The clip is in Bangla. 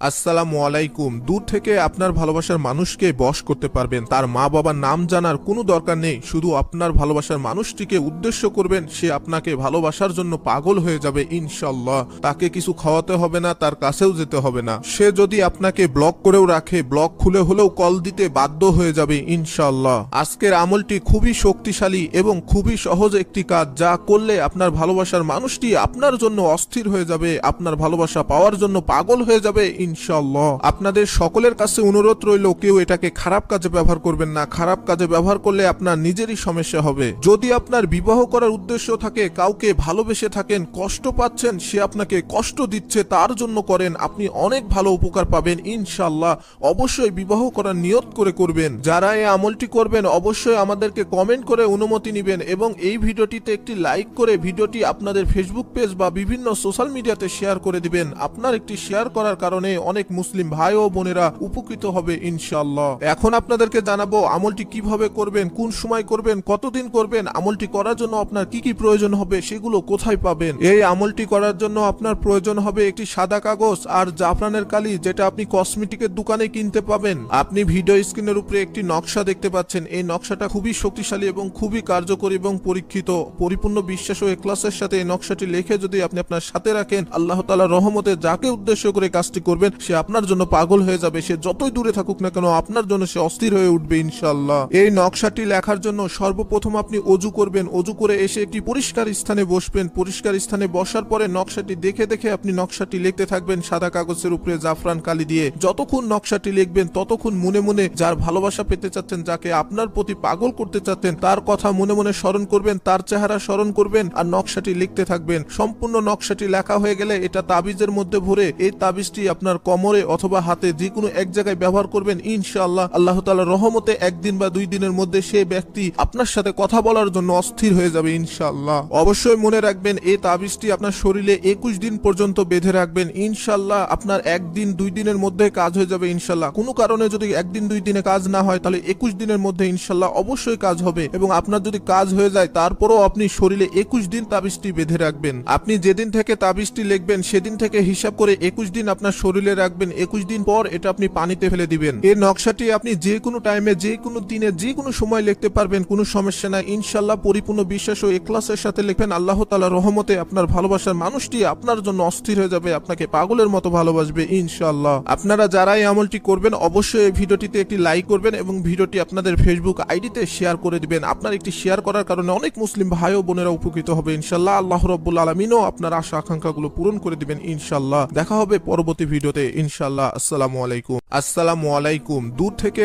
আসসালামু আলাইকুম। দূর থেকে আপনার ভালোবাসার মানুষকে বশ করতে পারবেন, তার মা বাবার নাম জানার কোনো দরকার নেই। শুধু আপনার ভালোবাসার মানুষটিকে উদ্দেশ্য করবেন, সে আপনাকে ভালোবাসার জন্য পাগল হয়ে যাবে ইনশাল্লাহ। তাকে কিছু খাওয়াতে হবে না, তার কাছেও যেতে হবে না। সে যদি আপনাকে ব্লক করেও রাখে, ব্লক খুলে হলেও কল দিতে বাধ্য হয়ে যাবে ইনশাল্লাহ। আজকের আমলটি খুবই শক্তিশালী এবং খুবই সহজ একটি কাজ, যা করলে আপনার ভালোবাসার মানুষটি আপনার জন্য অস্থির হয়ে যাবে, আপনার ভালোবাসা পাওয়ার জন্য পাগল হয়ে যাবে ইনশাআল্লাহ। আপনাদের সকলের কাছে অনুরোধ রইল, কেউ এটাকে খারাপ কাজে ব্যবহার করবেন না। খারাপ কাজে ব্যবহার করলে আপনার নিজেরই সমস্যা হবে। যদি আপনার বিবাহ করার উদ্দেশ্য থাকে, কাউকে ভালোবেসে থাকেন, কষ্ট পাচ্ছেন, সে আপনাকে কষ্ট দিচ্ছে, তার জন্য করেন, আপনি অনেক ভালো উপকার পাবেন ইনশাআল্লাহ। অবশ্যই বিবাহ করার নিয়ত করে করবেন। যারা এই আমলটি করবেন অবশ্যই আমাদেরকে কমেন্ট করে অনুমতি নেবেন এবং এই ভিডিওটিতে একটি লাইক করে ভিডিওটি আপনাদের ফেসবুক পেজ বা বিভিন্ন সোশ্যাল মিডিয়াতে শেয়ার করে দিবেন। আপনার একটি শেয়ার করার কারণে অনেক মুসলিম ভাই ও বোনেরা উপকৃত হবে ইনশাআল্লাহ। এখন আপনাদেরকে জানাবো আমলটি কিভাবে করবেন, কোন সময় করবেন, কতদিন করবেন, আমলটি করার জন্য আপনার কি কি প্রয়োজন হবে, সেগুলো কোথায় পাবেন। এই আমলটি করার জন্য আপনার প্রয়োজন হবে একটি সাদা কাগজ আর জাফরানের কালি, যেটা আপনি কসমেটিকের দোকানে কিনতে পাবেন। আপনি ভিডিও স্ক্রিনের উপরে একটি নকশা দেখতে পাচ্ছেন। এই নকশাটা খুবই শক্তিশালী এবং খুবই কার্যকরী এবং পরীক্ষিত। পরিপূর্ণ বিশ্বাস ও ইখলাসের সাথে এই নকশাটি লিখে যদি আপনি আপনার সাথে রাখেন, আল্লাহ তাআলার রহমতে যাকে উদ্দেশ্য করে কাজটি করবেন সে আপনার জন্য পাগল হয়ে যাবে। সে যতই দূরে থাকুক না কেন, আপনার জন্য সে অস্থির হয়ে উঠবে ইনশাআল্লাহ। এই নকশাটি লেখার জন্য সর্বপ্রথম আপনি অজু করবেন। অজু করে এসে একটি পরিষ্কার স্থানে বসবেন। পরিষ্কার স্থানে বসার পরে নকশাটি দেখে দেখে আপনি নকশাটি লিখতে থাকবেন সাদা কাগজের উপরে জাফরান কালি দিয়ে। যতক্ষণ নকশাটি লিখবেন ততক্ষণ মনে মনে যার ভালোবাসা পেতে চাচ্ছেন, যাকে আপনার প্রতি পাগল করতে চাচ্ছেন, তার কথা মনে মনে স্মরণ করবেন, তার চেহারা স্মরণ করবেন আর নকশাটি লিখতে থাকবেন। সম্পূর্ণ নকশাটি লেখা হয়ে গেলে এটা তাবিজের মধ্যে ভরে এই তাবিজটি আপনার কোমরে অথবা হাতে যে কোনো এক জায়গায় ব্যবহার করবেন ইনশাআল্লাহ। আল্লাহ তাআলার রহমতে একদিন বা 2 দিনের মধ্যে সে ব্যক্তি আপনার সাথে কথা বলার জন্য অস্থির হয়ে যাবে ইনশাআল্লাহ। অবশ্যই মনে রাখবেন, এই তাবিজটি আপনার শরীরে 21 দিন পর্যন্ত বেঁধে রাখবেন ইনশাআল্লাহ। আপনার 1 দিন 2 দিনের মধ্যে কাজ হয়ে যাবে ইনশাআল্লাহ। কোনো কারণে যদি 1 দিন 2 দিনে কাজ না হয়, তাহলে 21 দিনের মধ্যে ইনশাআল্লাহ অবশ্যই কাজ হবে। এবং আপনার যদি কাজ হয়ে যায় তারপরও আপনি শরীরে 21 দিন তাবিজটি বেঁধে রাখবেন। আপনি যেদিন থেকে তাবিজটি লিখবেন সেদিন থেকে হিসাব করে 21 দিন আপনার শরীরে রাখবেন। 21 দিন পর এটা আপনি পানিতে ফেলে দিবেন। এই নকশাটি আপনি যে কোনো টাইমে, যে কোনো দিনে, যে কোনো সময় লিখতে পারবেন, কোনো সমস্যা নাই ইনশাআল্লাহ। পরিপূর্ণ বিশ্বাস ও ইখলাসের সাথে লিখবেন, আল্লাহ তাআলার রহমতে আপনার ভালোবাসার মানুষটি আপনার জন্য অস্থির হয়ে যাবে, আপনাকে পাগলের মতো ভালোবাসবে ইনশাআল্লাহ। আপনারা যারা এই আমলটি করবেন অবশ্যই এই ভিডিওটিতে একটি লাইক করবেন এবং ভিডিওটি আপনাদের ফেসবুক আইডিতে শেয়ার করে দিবেন। আপনার একটি শেয়ার করার কারণে অনেক মুসলিম ভাই ও বোনেরা উপকৃত হবে ইনশাআল্লাহ। আল্লাহ রাব্বুল আলামিনও আপনার আশা আকাঙ্ক্ষাগুলো পূরণ করে দিবেন ইনশাআল্লাহ। দেখা হবে পরবর্তী ভিডিওতে ইনশাআল্লাহ। আসসালামু আলাইকুম। আসসালামু আলাইকুম। দূর থেকে